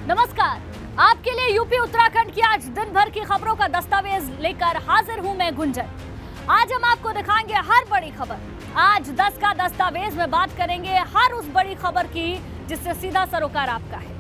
नमस्कार, आपके लिए यूपी उत्तराखंड की आज दिन भर की खबरों का दस्तावेज लेकर हाजिर हूं मैं गुंजन। आज हम आपको दिखाएंगे हर बड़ी खबर। आज 10 का दस्तावेज में बात करेंगे हर उस बड़ी खबर की जिससे सीधा सरोकार आपका है।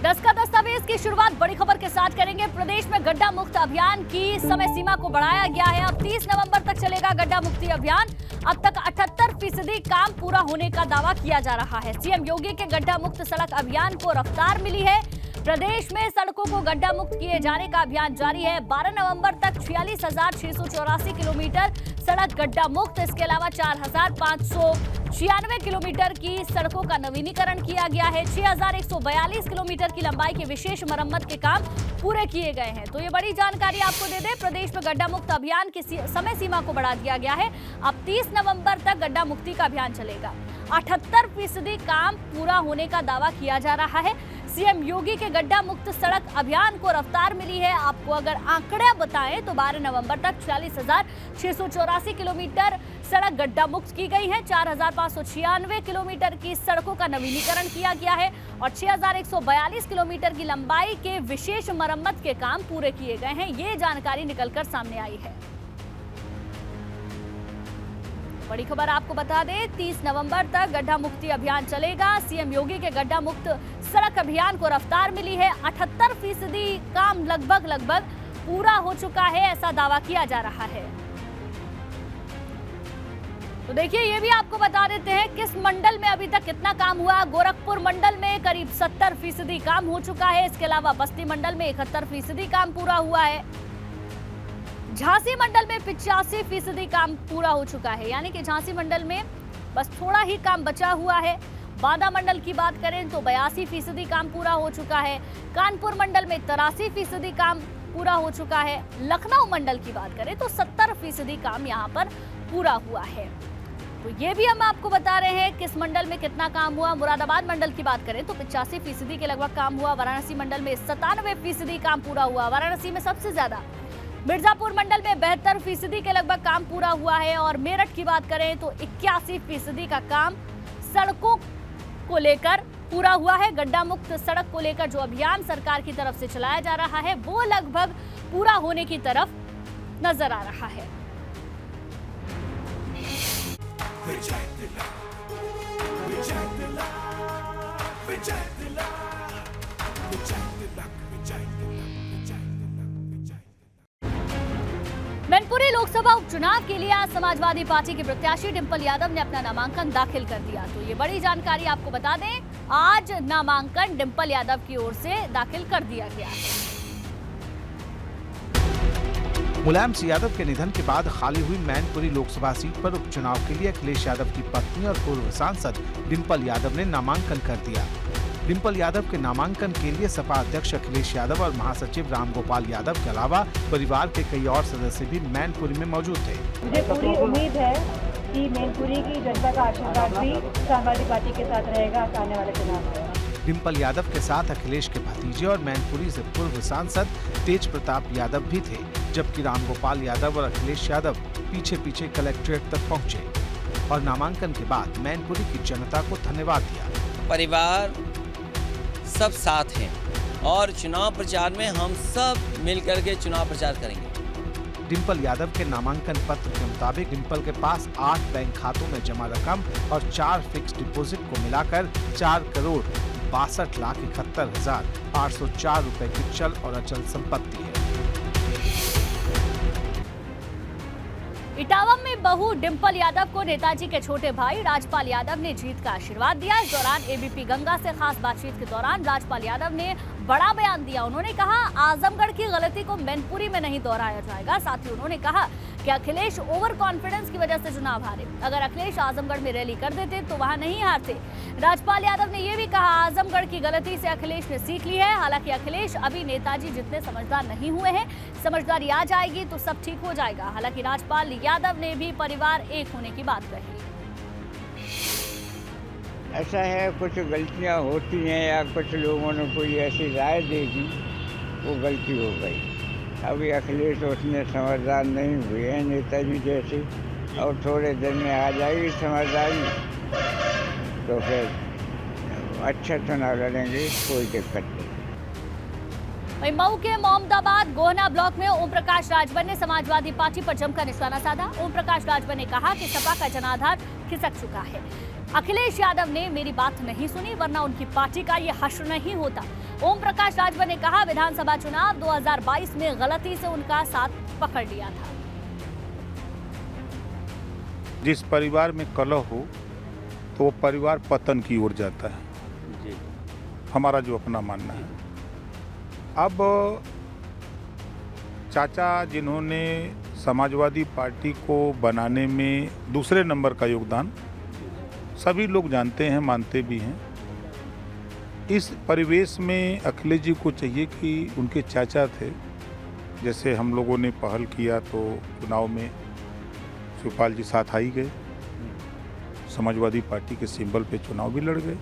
दस का दस्तावेज की शुरुआत बड़ी खबर के साथ करेंगे। प्रदेश में गड्ढा मुक्त अभियान की समय सीमा को बढ़ाया गया है। अब 30 नवंबर तक चलेगा गड्ढा मुक्ति अभियान। अब तक 78% काम पूरा होने का दावा किया जा रहा है। सीएम योगी के गड्ढा मुक्त सड़क अभियान को रफ्तार मिली है। प्रदेश में सड़कों को गड्ढा मुक्त किए जाने का अभियान जारी है। 12 नवंबर तक 46,684 किलोमीटर सड़क गड्ढा मुक्त। इसके अलावा 4,596 किलोमीटर की सड़कों का नवीनीकरण किया गया है। 6,142 किलोमीटर की लंबाई के विशेष मरम्मत के काम पूरे किए गए हैं। तो ये बड़ी जानकारी आपको दे दें, प्रदेश में गड्ढा मुक्त अभियान की समय सीमा को बढ़ा दिया गया है। अब 30 नवंबर तक गड्ढा मुक्ति का अभियान चलेगा। 78% काम पूरा होने का दावा किया जा रहा है। सीएम योगी के गड्ढा मुक्त सड़क अभियान को रफ्तार मिली है। आपको अगर आंकड़े बताएं तो 12 नवंबर तक 46,684 किलोमीटर सड़क गड्ढा मुक्त की गई है। 4,596 किलोमीटर की सड़कों का नवीनीकरण किया गया है और 6,142 किलोमीटर की लंबाई के विशेष मरम्मत के काम पूरे किए गए हैं। ये जानकारी निकलकर सामने आई है। बड़ी खबर आपको बता दें, 30 नवंबर तक गड्ढा मुक्ति अभियान चलेगा। सीएम योगी के गड्ढा मुक्त सड़क अभियान को रफ्तार मिली है। 78% काम लगभग पूरा हो चुका है, ऐसा दावा किया जा रहा है। तो देखिए, ये भी आपको बता देते हैं किस मंडल में अभी तक कितना काम हुआ। गोरखपुर मंडल में करीब 70% काम हो चुका है। इसके अलावा बस्ती मंडल में 71% काम पूरा हुआ है। झांसी मंडल में 85% काम पूरा हो चुका है, यानी कि झांसी मंडल में बस थोड़ा ही काम बचा हुआ है। बांदा मंडल की बात करें तो 82% काम पूरा हो चुका है। कानपुर मंडल में 83% काम पूरा हो चुका है। लखनऊ मंडल की बात करें तो 70% काम यहाँ पर पूरा हुआ है। तो ये भी हम आपको बता रहे हैं किस मंडल में कितना काम हुआ। मुरादाबाद मंडल की बात करें तो 85% के लगभग काम हुआ। वाराणसी मंडल में 97% काम पूरा हुआ, वाराणसी में सबसे ज्यादा। मिर्जापुर मंडल में 72% के लगभग काम पूरा हुआ है। और मेरठ की बात करें तो 81% का काम सड़कों को लेकर पूरा हुआ है। गड्ढा मुक्त सड़क को लेकर जो अभियान सरकार की तरफ से चलाया जा रहा है वो लगभग पूरा होने की तरफ नजर आ रहा है। मैनपुरी लोकसभा उपचुनाव के लिए आज समाजवादी पार्टी के प्रत्याशी डिंपल यादव ने अपना नामांकन दाखिल कर दिया। तो ये बड़ी जानकारी आपको बता दें, आज नामांकन डिंपल यादव की ओर से दाखिल कर दिया गया है। मुलायम सिंह यादव के निधन के बाद खाली हुई मैनपुरी लोकसभा सीट पर उपचुनाव के लिए अखिलेश यादव की पत्नी और पूर्व सांसद डिंपल यादव ने नामांकन कर दिया। डिंपल यादव के नामांकन के लिए सपा अध्यक्ष अखिलेश यादव और महासचिव रामगोपाल यादव के अलावा परिवार के कई और सदस्य भी मैनपुरी में मौजूद थे। मुझे पूरी उम्मीद है कि मैनपुरी की जनता का आशीर्वाद भी समाजवादी पार्टी के साथ रहेगा आने वाले चुनाव में। डिंपल यादव के साथ अखिलेश के भतीजे और मैनपुरी से पूर्व सांसद तेज प्रताप यादव भी थे, जबकि रामगोपाल यादव और अखिलेश यादव पीछे कलेक्ट्रेट तक पहुंचे और नामांकन के बाद मैनपुरी की जनता को धन्यवाद दिया। परिवार सब साथ हैं और चुनाव प्रचार में हम सब मिलकर के चुनाव प्रचार करेंगे। डिंपल यादव के नामांकन पत्र के मुताबिक डिंपल के पास 8 बैंक खातों में जमा रकम और 4 फिक्स डिपॉजिट को मिलाकर 4,62,71,804 रुपए की चल और अचल संपत्ति है। इटावा में बहू डिंपल यादव को नेताजी के छोटे भाई राजपाल यादव ने जीत का आशीर्वाद दिया। इस दौरान एबीपी गंगा से खास बातचीत के दौरान राजपाल यादव ने बड़ा बयान दिया। उन्होंने कहा, आजमगढ़ की गलती को मैनपुरी में नहीं दोहराया जाएगा। साथ ही उन्होंने कहा कि अखिलेश ओवर कॉन्फिडेंस की वजह से चुनाव हारे। अगर अखिलेश आजमगढ़ में रैली कर देते तो वहां नहीं हारते। राजपाल यादव ने यह भी कहा, आजमगढ़ की गलती से अखिलेश ने सीख ली है। हालांकि अखिलेश अभी नेताजी जितने समझदार नहीं हुए हैं, समझदारी आ जाएगी तो सब ठीक हो जाएगा। हालांकि राजपाल यादव ने भी परिवार एक होने की बात कही। ऐसा है, कुछ गलतियां होती हैं या कुछ लोगों ने कोई ऐसी राय दे दी, वो गलती हो गई। अभी अखिलेश उतने समझदार नहीं हुए हैं नेताजी जैसे, और थोड़े दिन में आ जाएगी समझदारी, तो फिर अच्छा चुनाव लड़ेंगे, कोई दिक्कत नहीं। वहीं मऊ के मोहम्मदाबाद गोहना ब्लॉक में ओम प्रकाश राजभर ने समाजवादी पार्टी पर जमकर निशाना साधा। ओम प्रकाश राजभर ने कहा कि सपा का जनाधार खिसक चुका है। अखिलेश यादव ने मेरी बात नहीं सुनी, वरना उनकी पार्टी का ये हश्र नहीं होता। ओम प्रकाश राजभर ने कहा, विधानसभा चुनाव 2022 में गलती से उनका साथ पकड़ लिया था। जिस परिवार में कलह हो तो वो परिवार पतन की ओर जाता है, हमारा जो अपना मानना है। अब चाचा जिन्होंने समाजवादी पार्टी को बनाने में दूसरे नंबर का योगदान सभी लोग जानते हैं, मानते भी हैं, इस परिवेश में अखिलेश जी को चाहिए कि उनके चाचा थे, जैसे हम लोगों ने पहल किया तो चुनाव में शिवपाल जी साथ आ ही गए, समाजवादी पार्टी के सिंबल पे चुनाव भी लड़ गए।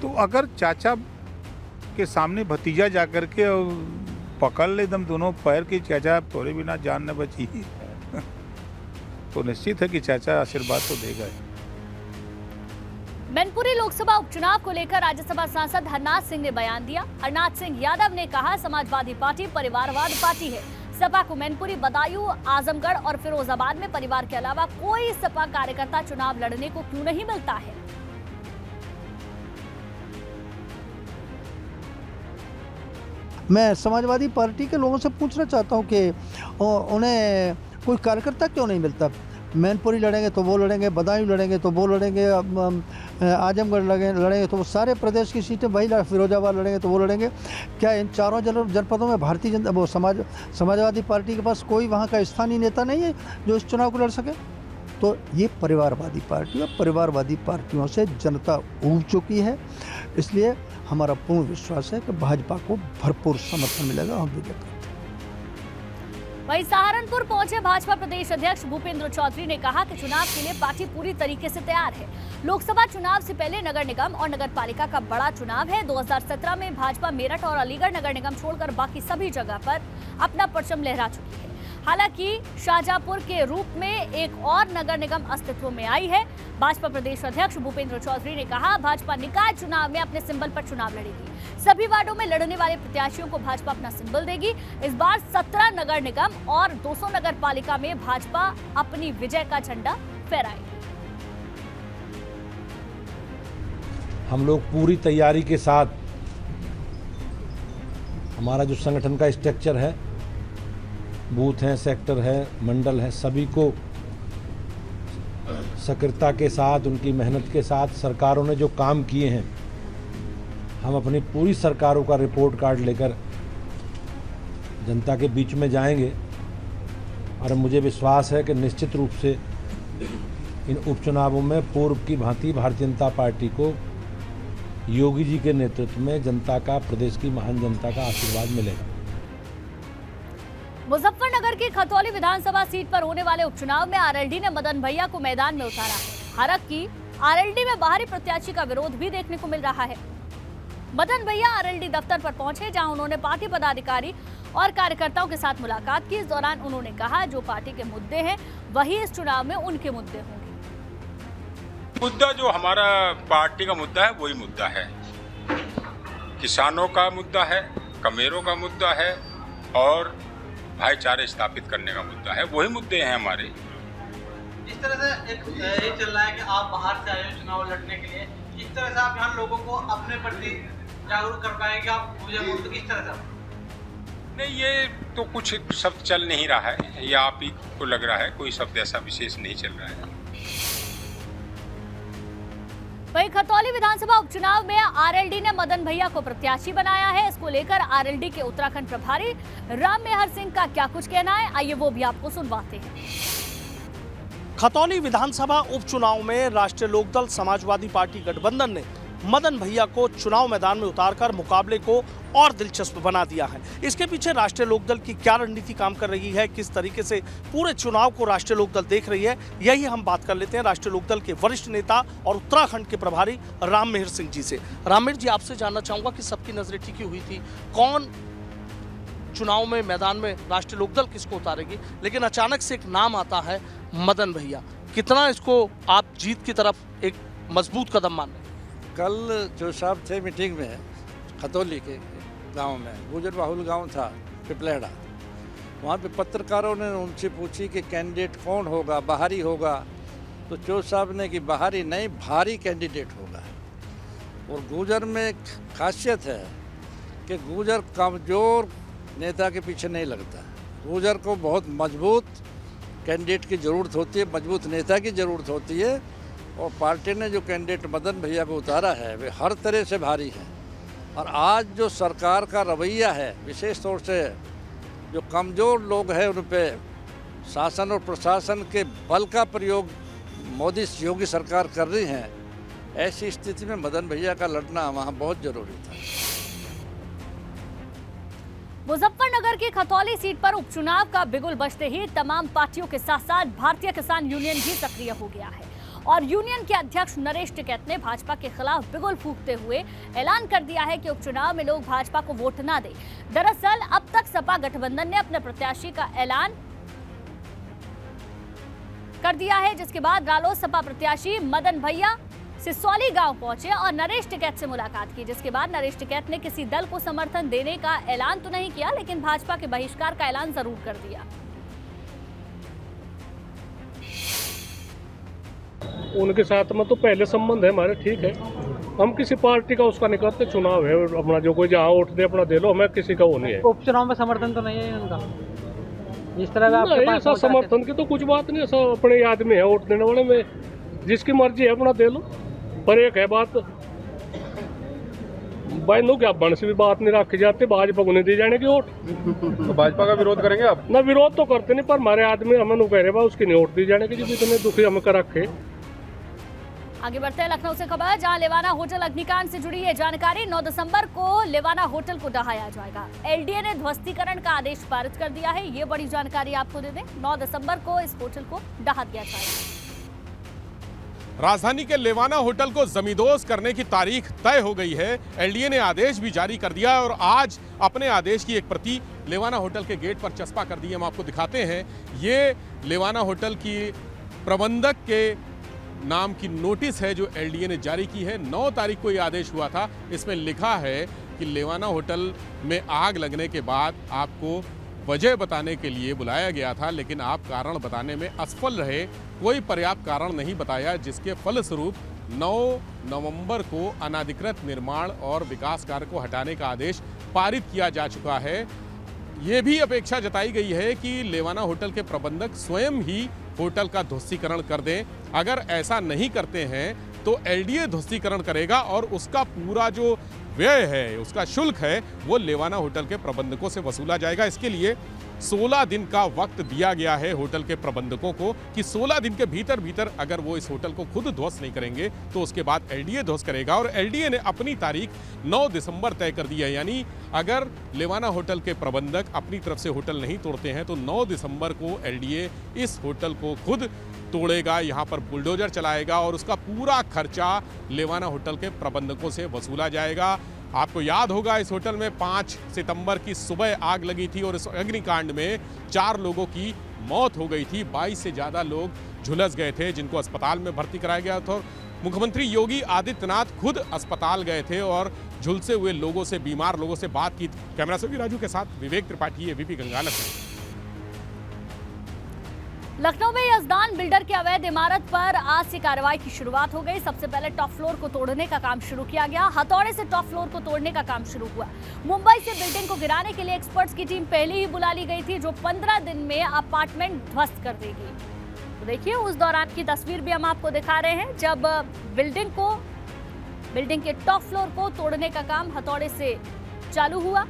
तो अगर चाचा के सामने भतीजा जाकर के पकड़ ले एकदम दोनों पैर की, चाचा तोरे बिना जान न बची तो निश्चित है कि चाचा आशीर्वाद तो देगा ही। मैनपुरी लोकसभा उपचुनाव को लेकर राज्यसभा सांसद हरनाथ सिंह ने बयान दिया। हरनाथ सिंह यादव ने कहा, समाजवादी पार्टी परिवारवाद पार्टी है। सपा को मैनपुरी, बदायूं, आजमगढ़ और फिरोजाबाद में परिवार के अलावा कोई सपा कार्यकर्ता चुनाव लड़ने को क्यों नहीं मिलता है। मैं समाजवादी पार्टी के लोगों से पूछना चाहता हूं कि उन्हें कोई कार्यकर्ता क्यों नहीं मिलता। मैनपुरी लड़ेंगे तो वो लड़ेंगे, बदायूं लड़ेंगे तो वो लड़ेंगे, आजमगढ़ लड़ेंगे तो वो सारे प्रदेश की सीटें वही फिरोजाबाद लड़ेंगे तो वो लड़ेंगे। क्या इन चारों जनपदों में भारतीय जनता वो समाजवादी पार्टी के पास कोई वहाँ का स्थानीय नेता नहीं है जो इस चुनाव को लड़ सके? तो ये परिवारवादी पार्टी और परिवारवादी पार्टियों से जनता ऊब चुकी है। इसलिए हमारा पूर्ण विश्वास है कि भाजपा को भरपूर समर्थन मिलेगा, हम विजय करेंगे। वहीं सहारनपुर पहुंचे भाजपा प्रदेश अध्यक्ष भूपेंद्र चौधरी ने कहा कि चुनाव के लिए पार्टी पूरी तरीके से तैयार है। लोकसभा चुनाव से पहले नगर निगम और नगर पालिका का बड़ा चुनाव है। 2017 में भाजपा मेरठ और अलीगढ़ नगर निगम छोड़कर बाकी सभी जगह पर अपना परचम लहरा चुकी है। हालांकि शाहजहांपुर के रूप में एक और नगर निगम अस्तित्व में आई है। भाजपा प्रदेश अध्यक्ष भूपेंद्र चौधरी ने कहा, भाजपा निकाय चुनाव में अपने सिंबल पर चुनाव लड़ेगी। सभी वार्डों में लड़ने वाले प्रत्याशियों को भाजपा अपना सिंबल देगी। इस बार 17 नगर निगम और 200 नगर पालिका में भाजपा अपनी विजय का झंडा फहराएगी। हम लोग पूरी तैयारी के साथ, हमारा जो संगठन का स्ट्रक्चर है, बूथ हैं, सेक्टर है, मंडल है, सभी को सक्रियता के साथ, उनकी मेहनत के साथ सरकारों ने जो काम किए हैं, हम अपनी पूरी सरकारों का रिपोर्ट कार्ड लेकर जनता के बीच में जाएंगे। और मुझे विश्वास है कि निश्चित रूप से इन उपचुनावों में पूर्व की भांति भारतीय जनता पार्टी को योगी जी के नेतृत्व में जनता का, प्रदेश की महान जनता का आशीर्वाद मिलेगा। मुजफ्फरनगर की खतौली विधानसभा सीट पर होने वाले उपचुनाव में आरएलडी ने मदन भैया को मैदान में उतारा है। हालांकि आरएलडी में बाहरी प्रत्याशी का विरोध भी देखने को मिल रहा है। मदन भैया आरएलडी दफ्तर पर पहुंचे, जहां उन्होंने पार्टी पदाधिकारी और कार्यकर्ताओं के साथ मुलाकात की। इस दौरान उन्होंने कहा, जो पार्टी के मुद्दे हैं वही इस चुनाव में उनके मुद्दे होंगे। मुद्दा जो हमारा पार्टी का मुद्दा है वही मुद्दा है, किसानों का मुद्दा है, कमेरों का मुद्दा है और भाईचारे स्थापित करने का मुद्दा है, वही मुद्दे हैं हमारे। इस तरह से एक ये चल रहा है कि आप बाहर से आए हो चुनाव लड़ने के लिए, इस तरह से आप यहाँ लोगों को अपने प्रति जागरूक कर पाएंगे आप किस तरह से? नहीं, ये तो कुछ शब्द चल नहीं रहा है, या आप ही को लग रहा है, कोई शब्द ऐसा विशेष नहीं चल रहा है। वहीं खतौली विधानसभा उपचुनाव में आरएलडी ने मदन भैया को प्रत्याशी बनाया है। इसको लेकर आरएलडी के उत्तराखंड प्रभारी राम मेहर सिंह का क्या कुछ कहना है, आइए वो भी आपको सुनवाते हैं। खतौली विधानसभा उपचुनाव में राष्ट्रीय लोकदल समाजवादी पार्टी गठबंधन ने मदन भैया को चुनाव मैदान में उतारकर मुकाबले को और दिलचस्प बना दिया है। इसके पीछे राष्ट्रीय लोकदल की क्या रणनीति काम कर रही है, किस तरीके से पूरे चुनाव को राष्ट्रीय लोकदल देख रही है, यही हम बात कर लेते हैं राष्ट्रीय लोकदल के वरिष्ठ नेता और उत्तराखंड के प्रभारी राममेहर सिंह जी से। राममेहर जी, आपसे जानना चाहूंगा कि सबकी नजरें टिकी हुई थी, कौन चुनाव में मैदान में राष्ट्रीय लोकदल किसको उतारेगी, लेकिन अचानक से एक नाम आता है मदन भैया। कितना इसको आप जीत की तरफ एक मजबूत कदम मान रहे हैं? कल जो साहब थे मीटिंग में खतौली के गांव में, गुजर बाहुल गांव था पिपलेड़ा, वहाँ पे पत्रकारों ने उनसे पूछी कि कैंडिडेट कौन होगा, बाहरी होगा, तो चौधरी साहब ने कि बाहरी नहीं भारी कैंडिडेट होगा। और गुजर में एक खासियत है कि गुजर कमज़ोर नेता के पीछे नहीं लगता। गुजर को बहुत मजबूत कैंडिडेट की ज़रूरत होती है, मजबूत नेता की ज़रूरत होती है। और पार्टी ने जो कैंडिडेट मदन भैया को उतारा है वे हर तरह से भारी है। और आज जो सरकार का रवैया है, विशेष तौर से जो कमज़ोर लोग हैं उन पर शासन और प्रशासन के बल का प्रयोग मोदी योगी सरकार कर रही है, ऐसी स्थिति में मदन भैया का लड़ना वहाँ बहुत ज़रूरी था। मुजफ्फरनगर की खतौली सीट पर उपचुनाव का बिगुल बजते ही तमाम पार्टियों के साथ साथ भारतीय किसान यूनियन भी सक्रिय हो गया है और यूनियन के अध्यक्ष नरेश टिकैत ने भाजपा के खिलाफ बिगुल फूंकते हुए ऐलान कर दिया है कि उपचुनाव में लोग भाजपा को वोट ना दें। दरअसल अब तक सपा गठबंधन ने अपने प्रत्याशी का ऐलान कर दिया है, जिसके बाद रालोसपा प्रत्याशी मदन भैया सिसौली गांव पहुंचे और नरेश टिकैत से मुलाकात की, जिसके बाद नरेश टिकैत ने किसी दल को समर्थन देने का ऐलान तो नहीं किया, लेकिन भाजपा के बहिष्कार का ऐलान जरूर कर दिया। उनके साथ में तो पहले संबंध है हमारे, ठीक है, हम किसी पार्टी का उसका नहीं करते, चुनाव है अपना, जो कोई जहाँ वोट दे अपना दे लो, हमें किसी का वो नहीं है। उपचुनाव में समर्थन तो नहीं है उनका, जिस तरह का नहीं, ऐसा समर्थन की तो कुछ बात नहीं, ऐसा अपने आदमी है वोट देने वाले में, जिसकी मर्जी है अपना दे लो। पर एक है बात, बहनों की बन से भी बात नहीं रखी जाती, भाजपा को नहीं दी जाने की वोट। तो भाजपा का विरोध करेंगे आप? ना विरोध तो करते नहीं, पर हमारे आदमी हमें कह रहे बा उसकी नहीं वोट दी जाने की, जो इतने दुखी हमें कर रखे। आगे बढ़ते हैं लखनऊ से खबर, जहां लेवाना होटल अग्निकांड से जुड़ी है जानकारी। 9 दिसंबर को लेवाना होटल को ढहाया जाएगा। एलडीए ने ध्वस्तीकरण का आदेश पारित कर दिया है, ये बड़ी जानकारी आपको दे दें। 9 दिसंबर को इस होटल को ढहा दिया जाएगा। राजधानी के लेवाना होटल को जमींदोज करने की तारीख तय हो गई है। एलडीए ने आदेश भी जारी कर दिया और आज अपने आदेश की एक प्रति लेवाना होटल के गेट पर चस्पा कर दी है। हम आपको दिखाते हैं, ये लेवाना होटल की प्रबंधक के नाम की नोटिस है जो एलडीए ने जारी की है। 9 तारीख को ये आदेश हुआ था। इसमें लिखा है कि लेवाना होटल में आग लगने के बाद आपको वजह बताने के लिए बुलाया गया था, लेकिन आप कारण बताने में असफल रहे, कोई पर्याप्त कारण नहीं बताया, जिसके फलस्वरूप 9 नवंबर को अनाधिकृत निर्माण और विकास कार्य को हटाने का आदेश पारित किया जा चुका है। ये भी अपेक्षा जताई गई है कि लेवाना होटल के प्रबंधक स्वयं ही होटल का ध्वस्तीकरण कर दें। अगर ऐसा नहीं करते हैं तो एलडीए ध्वस्तीकरण करेगा और उसका पूरा जो व्यय है, उसका शुल्क है, वो लेवाना होटल के प्रबंधकों से वसूला जाएगा। इसके लिए 16 दिन का वक्त दिया गया है होटल के प्रबंधकों को कि 16 दिन के भीतर अगर वो इस होटल को खुद ध्वस्त नहीं करेंगे तो उसके बाद एलडीए ध्वस्त करेगा। और एलडीए ने अपनी तारीख 9 दिसंबर तय कर दी है, यानी अगर लेवाना होटल के प्रबंधक अपनी तरफ से होटल नहीं तोड़ते हैं तो 9 दिसंबर को एलडीए इस होटल को खुद तोड़ेगा, यहाँ पर बुलडोजर चलाएगा और उसका पूरा खर्चा लेवाना होटल के प्रबंधकों से वसूला जाएगा। आपको याद होगा इस होटल में 5 सितंबर की सुबह आग लगी थी और इस अग्निकांड में 4 लोगों की मौत हो गई थी। 22 से ज़्यादा लोग झुलस गए थे, जिनको अस्पताल में भर्ती कराया गया था। मुख्यमंत्री योगी आदित्यनाथ खुद अस्पताल गए थे और झुलसे हुए लोगों से, बीमार लोगों से बात की। कैमरा से राजू के साथ विवेक त्रिपाठी, एबीपी गंगानगर। लखनऊ में यजदान बिल्डर की अवैध इमारत पर आज से कार्रवाई की शुरुआत हो गई। सबसे पहले टॉप फ्लोर को तोड़ने का काम शुरू किया गया। हथौड़े से टॉप फ्लोर को तोड़ने का काम शुरू हुआ। मुंबई से बिल्डिंग को गिराने के लिए एक्सपर्ट्स की टीम पहले ही बुला ली गई थी, जो 15 दिन में अपार्टमेंट ध्वस्त कर देगी। तो देखिए, उस दौरान की तस्वीर भी हम आपको दिखा रहे हैं, जब बिल्डिंग के टॉप फ्लोर को तोड़ने का काम हथौड़े से चालू हुआ।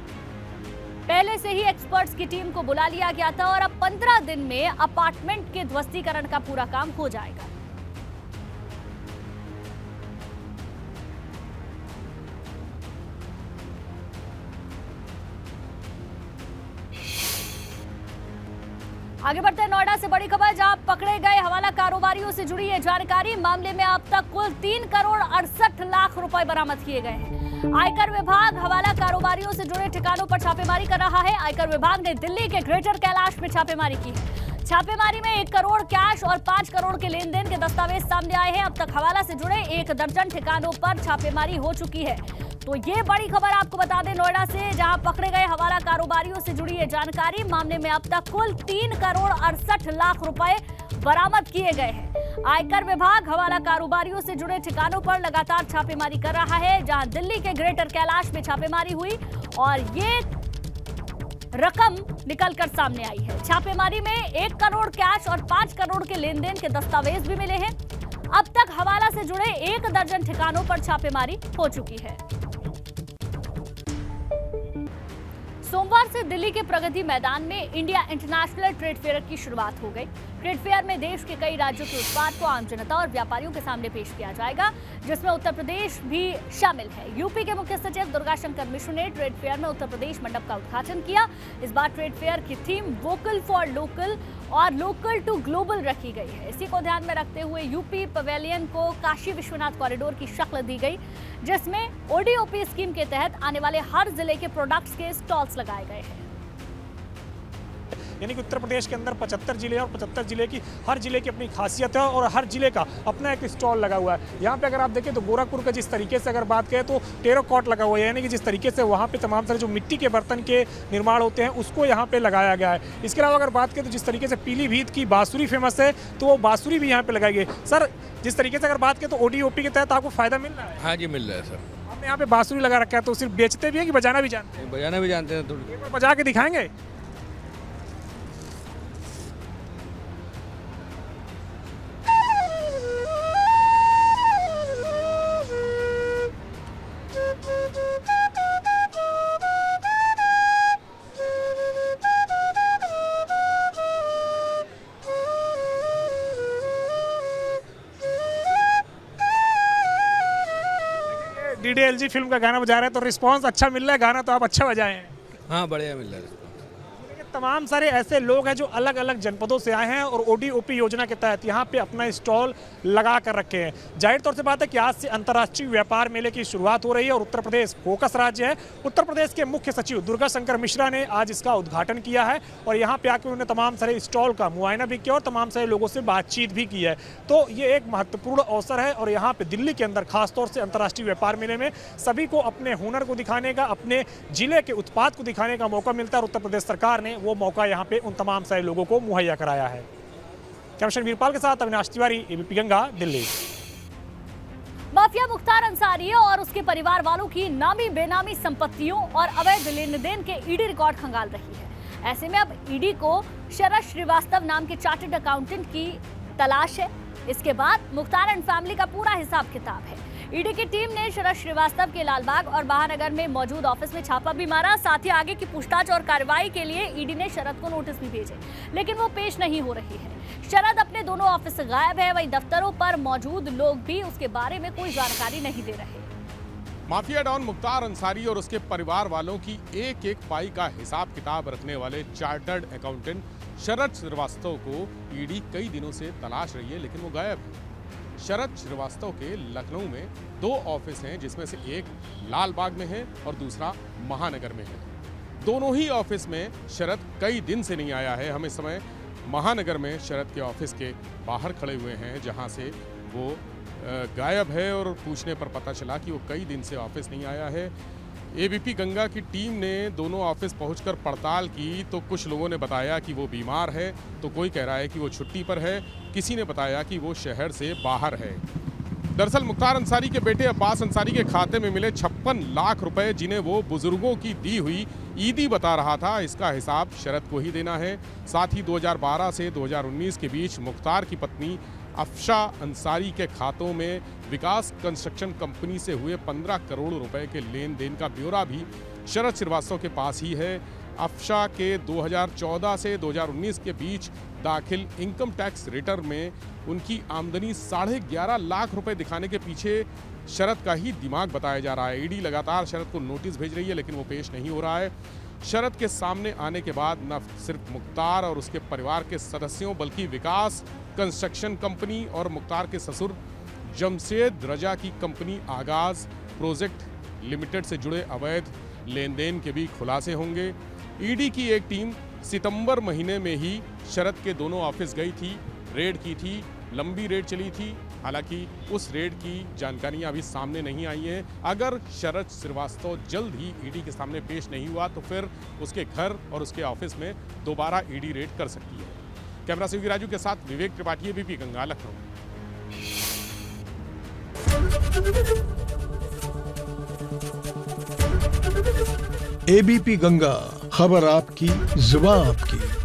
पहले से ही एक्सपर्ट्स की टीम को बुला लिया गया था और अब 15 दिन में अपार्टमेंट के ध्वस्तीकरण का पूरा काम हो जाएगा। आगे बढ़ते हैं नोएडा से बड़ी खबर, जहां पकड़े गए हवाला कारोबारियों से जुड़ी है जानकारी। मामले में अब तक कुल 3 करोड़ 68 लाख रुपए बरामद किए गए हैं। आयकर विभाग हवाला कारोबारियों से जुड़े ठिकानों पर छापेमारी कर रहा है। आयकर विभाग ने दिल्ली के ग्रेटर कैलाश में छापेमारी की है। छापेमारी में 1 करोड़ कैश और 5 करोड़ के लेन देन के दस्तावेज सामने आए हैं। अब तक हवाला से जुड़े 1 दर्जन ठिकानों पर छापेमारी हो चुकी है। तो ये बड़ी खबर आपको बता दें नोएडा से, जहां पकड़े गए हवाला कारोबारियों से जुड़ी है जानकारी। मामले में अब तक कुल 3 करोड़ 68 लाख रुपए बरामद किए गए हैं। आयकर विभाग हवाला कारोबारियों से जुड़े ठिकानों पर लगातार छापेमारी कर रहा है। जहां दिल्ली के ग्रेटर कैलाश में छापेमारी हुई और ये रकम निकलकर सामने आई है। छापेमारी में 1 करोड़ कैश और 5 करोड़ के लेन देन के दस्तावेज भी मिले हैं। अब तक हवाला से जुड़े 1 दर्जन ठिकानों पर छापेमारी हो चुकी है। सोमवार से दिल्ली के प्रगति मैदान में इंडिया इंटरनेशनल ट्रेड फेयर की शुरुआत हो गई। ट्रेड फेयर में देश के कई राज्यों के उत्पाद को आम जनता और व्यापारियों के सामने पेश किया जाएगा, जिसमें उत्तर प्रदेश भी शामिल है। यूपी के मुख्य सचिव दुर्गा शंकर मिश्र ने ट्रेड फेयर में उत्तर प्रदेश मंडप का उद्घाटन किया। इस बार ट्रेड फेयर की थीम वोकल फॉर लोकल और लोकल टू ग्लोबल रखी गई है। इसी को ध्यान में रखते हुए यूपी पवेलियन को काशी विश्वनाथ कॉरिडोर की शक्ल दी गई, जिसमें ओडीओपी स्कीम के तहत आने वाले हर जिले के प्रोडक्ट्स के स्टॉल्स लगाए गए हैं। यानी कि उत्तर प्रदेश के अंदर 75 जिले हैं और 75 जिले की हर जिले की अपनी खासियत है और हर जिले का अपना एक स्टॉल लगा हुआ है। यहाँ पे अगर आप देखें तो गोरखपुर का जिस तरीके से अगर बात करें तो टेराकॉट लगा हुआ है, यानी कि जिस तरीके से वहाँ पे तमाम सारे जो मिट्टी के बर्तन के निर्माण होते हैं उसको यहाँ पे लगाया गया है। इसके अलावा अगर बात करें तो जिस तरीके से पीलीभीत की बांसुरी फेमस है तो वो बांसुरी भी यहाँ पे लगाई गई। सर, जिस तरीके से अगर बात करें तो ओडीओपी के तहत आपको फायदा मिल रहा है? हाँ जी, मिल रहा है सर। आपने यहाँ पे बांसुरी लगा रखा है, तो सिर्फ बेचते भी हैं कि बजाना भी जानते हैं? बजाना भी जानते हैं। थोड़ी एक बार बजा के दिखाएंगे? डीडीएलजी फिल्म का गाना बजा रहे हैं तो रिस्पांस अच्छा मिल रहा है, गाना तो आप अच्छा बजाए हैं। हाँ, बढ़िया मिल रहा है। तमाम सारे ऐसे लोग हैं जो अलग अलग जनपदों से आए हैं और ओडीओपी योजना के तहत यहाँ पे अपना स्टॉल लगा कर रखे हैं। जाहिर तौर से बात है कि आज से अंतर्राष्ट्रीय व्यापार मेले की शुरुआत हो रही है और उत्तर प्रदेश फोकस राज्य है। उत्तर प्रदेश के मुख्य सचिव दुर्गा शंकर मिश्रा ने आज इसका उद्घाटन किया है और यहाँ पे आकर उन्होंने तमाम सारे स्टॉल का मुआयना भी किया और तमाम सारे लोगों से बातचीत भी की है। तो ये एक महत्वपूर्ण अवसर है और यहाँ पे दिल्ली के अंदर खासतौर से अंतर्राष्ट्रीय व्यापार मेले में सभी को अपने हुनर को दिखाने का, अपने जिले के उत्पाद को दिखाने का मौका मिलता है और उत्तर प्रदेश सरकार ने वो मौका यहाँ पे उन तमाम सारे लोगों को मुहैया कराया है। कैमरामैन वीरपाल के साथ अविनाश तिवारी, एबीपी गंगा, दिल्ली। माफिया मुख्तार अंसारी और उसके परिवार वालों की नामी बेनामी संपत्तियों और अवैध लेन देन के ईडी रिकॉर्ड खंगाल रही है। ऐसे में अब ईडी को शरद श्रीवास्तव नाम के चार्टर्ड अकाउंटेंट की तलाश है। इसके बाद मुख्तार एंड फैमिली का पूरा हिसाब किताब है। ईडी की टीम ने शरद श्रीवास्तव के लालबाग और महानगर में मौजूद ऑफिस में छापा भी मारा। साथ ही आगे की पूछताछ और कार्रवाई के लिए ईडी ने शरद को नोटिस भी भेजे, लेकिन वो पेश नहीं हो रही है। शरद अपने दोनों ऑफिस से गायब है, वहीं दफ्तरों पर मौजूद लोग भी उसके बारे में कोई जानकारी नहीं दे रहे। माफिया डॉन मुख्तार अंसारी और उसके परिवार वालों की एक एक पाई का हिसाब किताब रखने वाले चार्टर्ड अकाउंटेंट शरद श्रीवास्तव को ईडी कई दिनों से तलाश रही है, लेकिन वो गायब है। शरद श्रीवास्तव के लखनऊ में 2 ऑफिस हैं, जिसमें से एक लालबाग में है और दूसरा महानगर में है। दोनों ही ऑफिस में शरद कई दिन से नहीं आया है। हम इस समय महानगर में शरद के ऑफिस के बाहर खड़े हुए हैं, जहां से वो गायब है और पूछने पर पता चला कि वो कई दिन से ऑफिस नहीं आया है। एबीपी गंगा की टीम ने दोनों ऑफिस पहुंचकर पड़ताल की तो कुछ लोगों ने बताया कि वो बीमार है, तो कोई कह रहा है कि वो छुट्टी पर है, किसी ने बताया कि वो शहर से बाहर है। दरअसल मुख्तार अंसारी के बेटे अब्बास अंसारी के खाते में मिले 56 लाख रुपए, जिन्हें वो बुजुर्गों की दी हुई ईदी बता रहा था, इसका हिसाब शरद को ही देना है। साथ ही 2012 से 2019 के बीच मुख्तार की पत्नी अफशा अंसारी के खातों में विकास कंस्ट्रक्शन कंपनी से हुए 15 करोड़ रुपए के लेन देन का ब्यौरा भी शरद श्रीवास्तव के पास ही है। अफशा के 2014 से 2019 के बीच दाखिल इनकम टैक्स रिटर्न में उनकी आमदनी 11.5 लाख रुपए दिखाने के पीछे शरद का ही दिमाग बताया जा रहा है। ईडी लगातार शरद को नोटिस भेज रही है, लेकिन वो पेश नहीं हो रहा है। शरद के सामने आने के बाद न सिर्फ मुख्तार और उसके परिवार के सदस्यों बल्कि विकास कंस्ट्रक्शन कंपनी और मुख्तार के ससुर जमशेद रजा की कंपनी आगाज प्रोजेक्ट लिमिटेड से जुड़े अवैध लेन देन के भी खुलासे होंगे। ईडी की एक टीम सितंबर महीने में ही शरद के दोनों ऑफिस गई थी, रेड की थी, लंबी रेड चली थी। हालांकि उस रेड की जानकारियां अभी सामने नहीं आई हैं। अगर शरद श्रीवास्तव जल्द ही ईडी के सामने पेश नहीं हुआ तो फिर उसके घर और उसके ऑफिस में दोबारा ईडी रेड कर सकती है। कैमरा से राजू के साथ विवेक त्रिपाठी, एबीपी गंगा, लखनऊ। एबीपी गंगा, खबर आपकी, जुबान आपकी।